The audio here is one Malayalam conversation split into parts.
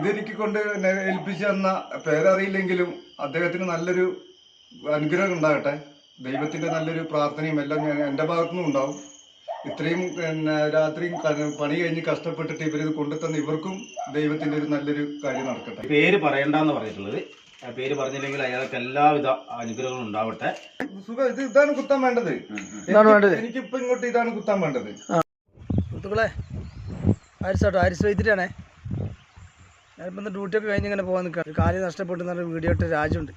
ഇതെനിക്ക് കൊണ്ട് ഏൽപ്പിച്ചു തന്ന പേരറിയില്ലെങ്കിലും അദ്ദേഹത്തിന് നല്ലൊരു അനുഗ്രഹം ഉണ്ടാകട്ടെ. ദൈവത്തിന്റെ നല്ലൊരു പ്രാർത്ഥനയും എല്ലാം എൻ്റെ ഭാഗത്തുനിന്നും ഉണ്ടാവും. ഇത്രയും രാത്രിയും പണി കഴിഞ്ഞ് കഷ്ടപ്പെട്ടിട്ട് ഇവരിത് കൊണ്ടുതന്ന ഇവർക്കും ദൈവത്തിന്റെ ഒരു നല്ലൊരു കാര്യം നടക്കട്ടെ. പേര് പറയണ്ടെന്ന് പറഞ്ഞിട്ടുള്ളത്, പേര് പറഞ്ഞില്ലെങ്കിൽ അയാൾക്ക് എല്ലാവിധ അനുഗ്രഹങ്ങളും ഉണ്ടാവട്ടെ. ഇതാണ് കുത്താൻ വേണ്ടത്. എനിക്കിപ്പോ ഇങ്ങോട്ട് ഇതാണ് കുത്താൻ വേണ്ടത്. സുഹൃത്തുക്കളെ, ആരിസ് വൈദ്യരാണേ. ഞാനിപ്പോൾ ഡ്യൂട്ടിയൊക്കെ കഴിഞ്ഞ് ഇങ്ങനെ പോകാൻ നിൽക്കുക. കാല് നഷ്ടപ്പെട്ടെന്ന് വീഡിയോ ഇട്ട് രാജുണ്ട്.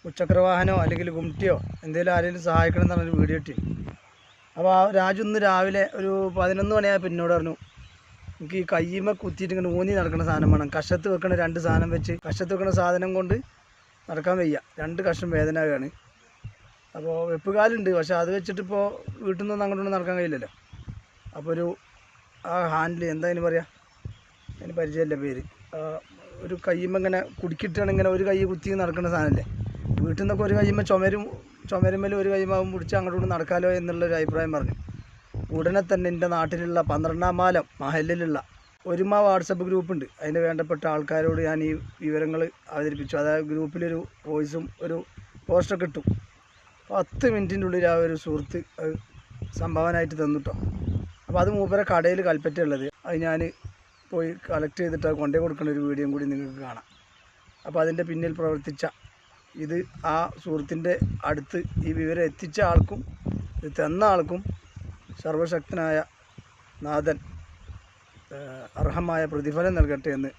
മുച്ചക്രവാഹനോ അല്ലെങ്കിൽ ഗുംറ്റിയോ എന്തെങ്കിലും ആരെങ്കിലും സഹായിക്കണം എന്ന് പറഞ്ഞൊരു വീഡിയോ ഇട്ടി. അപ്പോൾ ആ രാജു ഇന്ന് രാവിലെ ഒരു 11 മണിയായപ്പോൾ എന്നോട് പറഞ്ഞു, എനിക്ക് ഈ കയ്യുമ്മ കുത്തിയിട്ട് ഇങ്ങനെ ഊന്നി നടക്കുന്ന സാധനം വേണം. കഷത്ത് വെക്കണ 2 സാധനം വെച്ച് കഷത്ത് വെക്കണ സാധനം കൊണ്ട് നടക്കാൻ വയ്യ. 2 കഷം വേദനയാണ്. അപ്പോൾ വെപ്പുകാലുണ്ട്, പക്ഷേ അത് വെച്ചിട്ടിപ്പോൾ വീട്ടിൽ നിന്നൊന്നും അങ്ങോട്ടൊന്നും നടക്കാൻ കഴിയില്ലല്ലോ. അപ്പോൾ ആ ഹാൻഡിൽ എന്താ അതിന് പറയുക, അതിന് പരിചയമില്ല പേര്. ഒരു കയ്യുമ്മ ഇങ്ങനെ കുടുക്കിയിട്ടാണ് ഇങ്ങനെ ഒരു കൈ കുത്തി നടക്കുന്ന സാധനമല്ലേ. വീട്ടിൽ നിന്നൊക്കെ ഒരു കയ്യുമ്മ ചുമരുമ്മേൽ ഒരു കൈമാവും പിടിച്ച് അങ്ങോട്ട് നടക്കാമല്ലോ എന്നുള്ളൊരു അഭിപ്രായം പറഞ്ഞു. ഉടനെ തന്നെ എൻ്റെ നാട്ടിലുള്ള 12-ാം മാലം മഹലിലുള്ള ഒരുമ വാട്സപ്പ് ഗ്രൂപ്പുണ്ട്. അതിന് വേണ്ടപ്പെട്ട ആൾക്കാരോട് ഞാൻ ഈ വിവരങ്ങൾ അവതരിപ്പിച്ചു. അതായത് ഗ്രൂപ്പിലൊരു വോയിസും ഒരു പോസ്റ്റൊക്കെ ഇട്ടു. 10 മിനിറ്റിൻ്റെ ഉള്ളിൽ ആ ഒരു സുഹൃത്ത് സംഭാവനയായിട്ട് തന്നിട്ടോ. അപ്പോൾ അത് മൂപ്പരെ കടയിൽ കൽപ്പറ്റയുള്ളത്. അത് ഞാൻ പോയി കളക്ട് ചെയ്തിട്ട് അത് കൊണ്ടേ കൊടുക്കുന്ന ഒരു വീഡിയോയും കൂടി നിങ്ങൾക്ക് കാണാം. അപ്പോൾ അതിൻ്റെ പിന്നിൽ പ്രവർത്തിച്ച ഇത് ആ സുഹൃത്തിൻ്റെ അടുത്ത് ഈ വിവരം എത്തിച്ച ആൾക്കും ഇത് തന്ന ആൾക്കും സർവശക്തനായ നാഥൻ അർഹമായ പ്രതിഫലം നൽകട്ടെ എന്ന്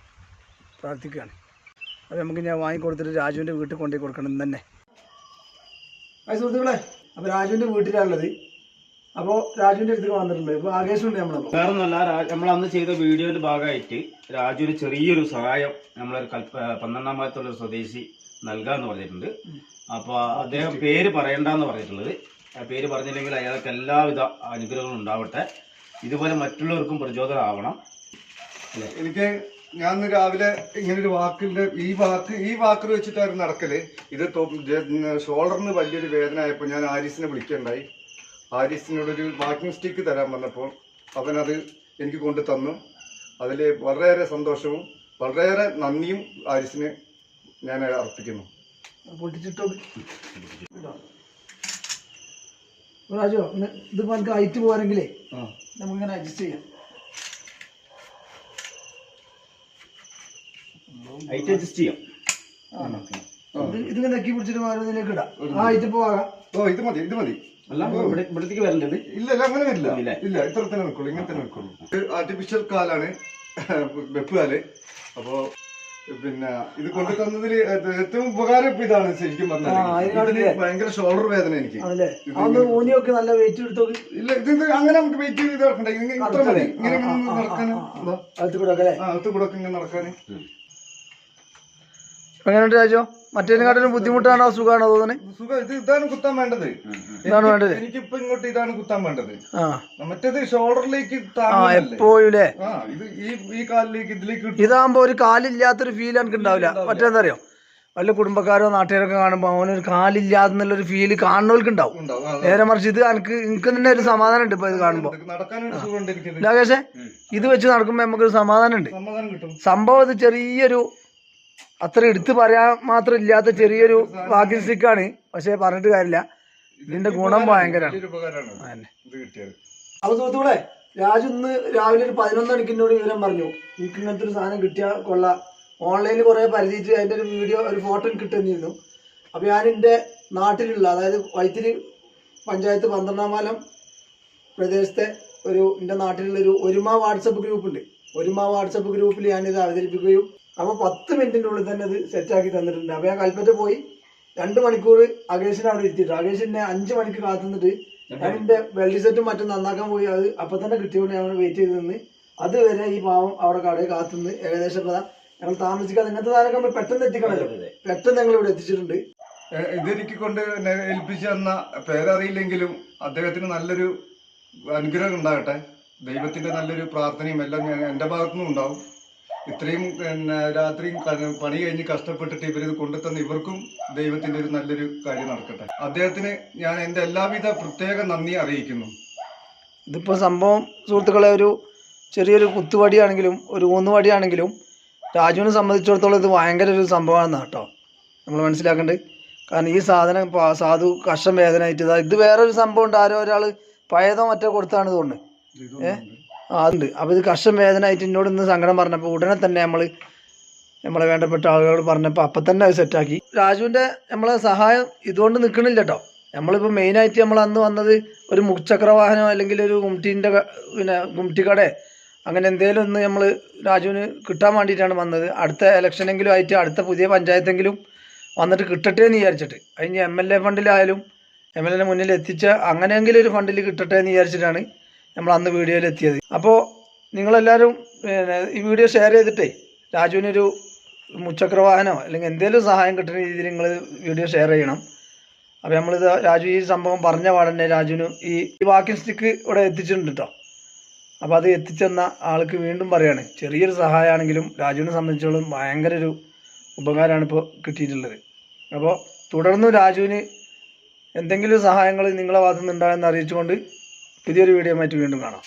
പ്രാർത്ഥിക്കുകയാണ്. അത് നമുക്ക് ഞാൻ വാങ്ങിക്കൊടുത്തിട്ട് രാജുവിൻ്റെ വീട്ടിൽ കൊണ്ടുപോയി കൊടുക്കണം തന്നെ. സുഹൃത്തുക്കളെ, അപ്പോൾ രാജുവിൻ്റെ വീട്ടിലാണുള്ളത്. അപ്പോൾ രാജുവിൻ്റെ അടുത്തേക്ക് വന്നിട്ടുണ്ട്. ഇപ്പോൾ ആകേഷുണ്ട് നമ്മളപ്പോൾ. വേറെ ഒന്നല്ല, നമ്മളന്ന് ചെയ്ത വീഡിയോയുടെ ഭാഗമായിട്ട് രാജുവിന് ചെറിയൊരു സഹായം നമ്മളൊരു 12-ാം മാസത്തുള്ളൊരു സ്വദേശി നൽകാമെന്ന് പറഞ്ഞിട്ടുണ്ട്. അപ്പോൾ അദ്ദേഹം പേര് പറയണ്ടെന്ന് പറഞ്ഞിട്ടുള്ളത്. പേര് പറഞ്ഞില്ലെങ്കിൽ അയാൾക്ക് എല്ലാവിധ അനുഗ്രഹങ്ങളും ഉണ്ടാവട്ടെ. ഇതുപോലെ മറ്റുള്ളവർക്കും പ്രചോദനമാവണം. എനിക്ക് ഞാൻ രാവിലെ ഇങ്ങനൊരു വാക്കിന്റെ ഈ വാക്ക് വെച്ചിട്ടായിരുന്നു നടക്കല്. ഇത് ഷോൾഡറിന് വലിയൊരു വേദന ആയപ്പോൾ ഞാൻ ആരിസിനെ വിളിക്കുകയുണ്ടായി. ആരിസിനോടൊരു വാക്കിംഗ് സ്റ്റിക്ക് തരാൻ പറഞ്ഞപ്പോൾ അവനത് എനിക്ക് കൊണ്ടു തന്നു. അതിൽ വളരെയേറെ സന്തോഷവും വളരെയേറെ നന്ദിയും ആരിസിന് ഞാൻ അർപ്പിക്കുന്നു. രാജോ, ഇതിപ്പോ നമുക്ക് ഹൈറ്റ് പോകാനെങ്കിലേ നമുക്കിങ്ങനെ അഡ്ജസ്റ്റ് ചെയ്യാം. ഇതിങ്ങനെ നെക്കി പിടിച്ചിട്ട് മാറുന്നതിലേക്ക് ഇടാം. ആ ഹൈറ്റ് പോകാം. ഇത് മതി, ഇത് മതി. ഇവിടത്തേക്ക് വരേണ്ടത് ഇല്ല, അങ്ങനെ വരില്ല. ഇല്ല, ഇത്ര തന്നെ നിൽക്കുള്ളൂ, ഇങ്ങനെ തന്നെ നിൽക്കുള്ളൂ. ആർട്ടിഫിഷ്യൽ കാലാണ്, വെപ്പുകാല്. അപ്പോ പിന്നെ ഇത് കൊണ്ടു തന്നതിൽ ഏറ്റവും ഉപകാരം ഇപ്പൊ ഇതാണ് ശരിക്കും പറഞ്ഞാൽ. ഭയങ്കര ഷോൾഡർ വേദന എനിക്ക്. നല്ല വെയിറ്റ് എടുത്തോ. ഇല്ല, ഇത് അങ്ങനെ നമുക്ക് വെയിറ്റ് ചെയ്ത് നടക്കണ്ട. ഇത്ര മതി ഇങ്ങനെ നടക്കാൻ, അകത്ത് കൂടെ ഇങ്ങനെ നടക്കാൻ. എങ്ങനെയുണ്ട് രാജോ? മറ്റേതിനെക്കാട്ടിലും ബുദ്ധിമുട്ടാണോ സുഖമാണോ തോന്നുന്നത്? സുഖം. ഇതാണ് കുത്താൻ വേണ്ടത്. ഇതാണ് വേണ്ടത്. എനിക്കിപ്പോ ഇങ്ങോട്ട് ഇതാണ് കുത്താൻ വേണ്ടത്. മറ്റേത് ഷോൾഡറിലേക്ക് എപ്പോഴും ഈ കാലിലേക്ക് ഇതിലേക്ക്. ഇതാകുമ്പോ ഒരു കാലില്ലാത്തൊരു ഫീൽ എനിക്ക് ഉണ്ടാവില്ല. മറ്റേന്താ അറിയോ, വല്ല കുടുംബക്കാരോ നാട്ടുകാരൊക്കെ കാണുമ്പോ അവനൊരു കാലില്ലാതെന്നുള്ളൊരു ഫീല് കാണുന്നവർക്ക് ഉണ്ടാവും. നേരെ മറിച്ച് ഇത് എനിക്ക് തന്നെ ഒരു സമാധാനം ഉണ്ട്. ഇപ്പൊ ഇത് കാണുമ്പോ രാകേഷേ, ഇത് വെച്ച് നടക്കുമ്പോ നമുക്കൊരു സമാധാനം ഉണ്ട്. സംഭവം ഇത് ചെറിയൊരു അത്ര എടുത്ത് പറയാൻ മാത്രം ഇല്ലാത്ത ചെറിയൊരു വാക്കിംഗ് സ്റ്റിക്കാണ്. പക്ഷെ പറഞ്ഞിട്ട് കാര്യമില്ല, ഇതിന്റെ ഗുണം ഭയങ്കരമാണ്. അപ്പൊ സുഹൃത്തുക്കളെ, രാജു ഇന്ന് രാവിലെ ഒരു 11 മണിക്കിനോട് വിവരം പറഞ്ഞു, എനിക്ക് ഇങ്ങനത്തെ ഒരു സാധനം കിട്ടിയാൽ കൊള്ളാം. ഓൺലൈനിൽ കുറെ പരിചയിച്ച് അതിന്റെ ഒരു വീഡിയോ, ഒരു ഫോട്ടോ കിട്ടുന്നിരുന്നു. അപ്പൊ ഞാൻ എൻ്റെ നാട്ടിലുള്ള, അതായത് വൈത്തിരി പഞ്ചായത്ത് 12-ാം മാലം പ്രദേശത്തെ എൻ്റെ നാട്ടിലുള്ള ഒരുമ വാട്സപ്പ് ഗ്രൂപ്പ് ഉണ്ട്. ഒരുമ വാട്സപ്പ് ഗ്രൂപ്പിൽ ഞാനിത് അവതരിപ്പിക്കുകയും അപ്പോൾ 10 മിനിറ്റിൻ്റെ ഉള്ളിൽ തന്നെ അത് സെറ്റാക്കി തന്നിട്ടുണ്ട്. അപ്പോൾ ഞാൻ കൽപ്പറ്റ പോയി 2 മണിക്കൂർ അകേഷിനെ അവിടെ ഇരുത്തിയിട്ട്, അകേഷിനെ 5 മണിക്ക് കാത്തുനിന്നിട്ട് ഞാൻ എൻ്റെ വെള്ളി സെറ്റും മറ്റും നന്നാക്കാൻ പോയി. അത് അപ്പം തന്നെ കിട്ടിയോണ്ട് ഞങ്ങൾ വെയിറ്റ് ചെയ്ത് നിന്ന് അതുവരെ ഈ പാവം അവിടെ കടയിൽ കാത്തുനിന്ന് ഏകദേശം ഞങ്ങൾ താമസിക്കാതെ ഇങ്ങനത്തെ സാധനമൊക്കെ നമ്മൾ പെട്ടെന്ന് എത്തിക്കണമല്ലോ, പെട്ടെന്ന് ഞങ്ങൾ ഇവിടെ എത്തിച്ചിട്ടുണ്ട്. ഇതെനിക്ക് കൊണ്ട് ഏൽപ്പിച്ചു തന്ന പേരറിയില്ലെങ്കിലും അദ്ദേഹത്തിന് നല്ലൊരു അനുഗ്രഹം ഉണ്ടാകട്ടെ. ദൈവത്തിന്റെ നല്ലൊരു പ്രാർത്ഥനയും എല്ലാം എൻ്റെ ഭാഗത്തുനിന്നും ഉണ്ടാവും. ഇത്രയും രാത്രിയും പണി കഴിഞ്ഞ് കഷ്ടപ്പെട്ടിട്ട് ഇവരിത് കൊണ്ടുതന്ന ഇവർക്കും ദൈവത്തിന്റെ ഒരു നല്ലൊരു കാര്യം നടക്കട്ടെ. അദ്ദേഹത്തിന് ഞാൻ എൻ്റെ എല്ലാവിധ പ്രത്യേക നന്ദി അറിയിക്കുന്നു. ഇതിപ്പോൾ സംഭവം സുഹൃത്തുക്കളെ, ഒരു ചെറിയൊരു കുത്തുവടിയാണെങ്കിലും ഒരു ഊന്നുവടിയാണെങ്കിലും രാജുവിനെ സംബന്ധിച്ചിടത്തോളം ഇത് ഭയങ്കര ഒരു സംഭവമാണെന്നാണ് കേട്ടോ നമ്മൾ മനസ്സിലാക്കേണ്ടത്. കാരണം ഈ സാധനം സാധു കഷ്ടം വേദനയായിട്ട് ഇത് വേറൊരു സംഭവം ഉണ്ട്, ആരോ ഒരാൾ പഴയതോ മറ്റോ കൊടുത്താണ് തോന്നുന്നത്. അതുണ്ട്. അപ്പോൾ ഇത് കഷ്ടം വേദനയായിട്ട് എന്നോട് ഇന്ന് സങ്കടം പറഞ്ഞപ്പോൾ ഉടനെ തന്നെ നമ്മളെ വേണ്ടപ്പെട്ട ആളുകളോട് പറഞ്ഞപ്പോൾ അപ്പം തന്നെ അത് സെറ്റാക്കി. രാജുവിൻ്റെ നമ്മളെ സഹായം ഇതുകൊണ്ട് നിൽക്കണില്ല കേട്ടോ. നമ്മളിപ്പോൾ മെയിനായിട്ട് നമ്മൾ അന്ന് വന്നത് ഒരു മുച്ചക്ര വാഹനം അല്ലെങ്കിൽ ഒരു ഗുംട്ടി കട അങ്ങനെ എന്തെങ്കിലും ഒന്ന് നമ്മൾ രാജുവിന് കിട്ടാൻ വേണ്ടിയിട്ടാണ് വന്നത്. അടുത്ത ഇലക്ഷനെങ്കിലും ആയിട്ട് അടുത്ത പുതിയ പഞ്ചായത്തെങ്കിലും വന്നിട്ട് കിട്ടട്ടെ എന്ന് വിചാരിച്ചിട്ട്, അതിന് MLA ഫണ്ടിലായാലും MLA മുന്നിൽ എത്തിച്ച അങ്ങനെയെങ്കിലും ഒരു ഫണ്ടിൽ കിട്ടട്ടെ എന്ന് വിചാരിച്ചിട്ടാണ് നമ്മൾ അന്ന് വീഡിയോയിൽ എത്തിയത്. അപ്പോൾ നിങ്ങളെല്ലാവരും ഈ വീഡിയോ ഷെയർ ചെയ്തിട്ടേ രാജുവിനൊരു മുച്ചക്ര വാഹനമോ അല്ലെങ്കിൽ എന്തെങ്കിലും സഹായം കിട്ടുന്ന രീതിയിൽ നിങ്ങൾ വീഡിയോ ഷെയർ ചെയ്യണം. അപ്പോൾ നമ്മളിത് രാജു ഈ സംഭവം പറഞ്ഞ പാടന്നെ രാജുവിന് ഈ വാക്കിംഗ് സ്റ്റിക്ക് ഇവിടെ എത്തിച്ചിട്ടുണ്ട് കേട്ടോ. അപ്പോൾ അത് എത്തിച്ചെന്ന ആൾക്ക് വീണ്ടും പറയാണ്, ചെറിയൊരു സഹായമാണെങ്കിലും രാജുവിനെ സംബന്ധിച്ചോളം ഭയങ്കര ഒരു ഉപകാരമാണ് ഇപ്പോൾ കിട്ടിയിട്ടുള്ളത്. അപ്പോൾ തുടർന്ന് രാജുവിന് എന്തെങ്കിലും സഹായങ്ങൾ നിങ്ങളെ ഭാഗത്തുനിന്ന് ഉണ്ടാകുമെന്ന് അറിയിച്ചുകൊണ്ട് പുതിയൊരു വീഡിയോ ആയിട്ട് വീണ്ടും കാണാം.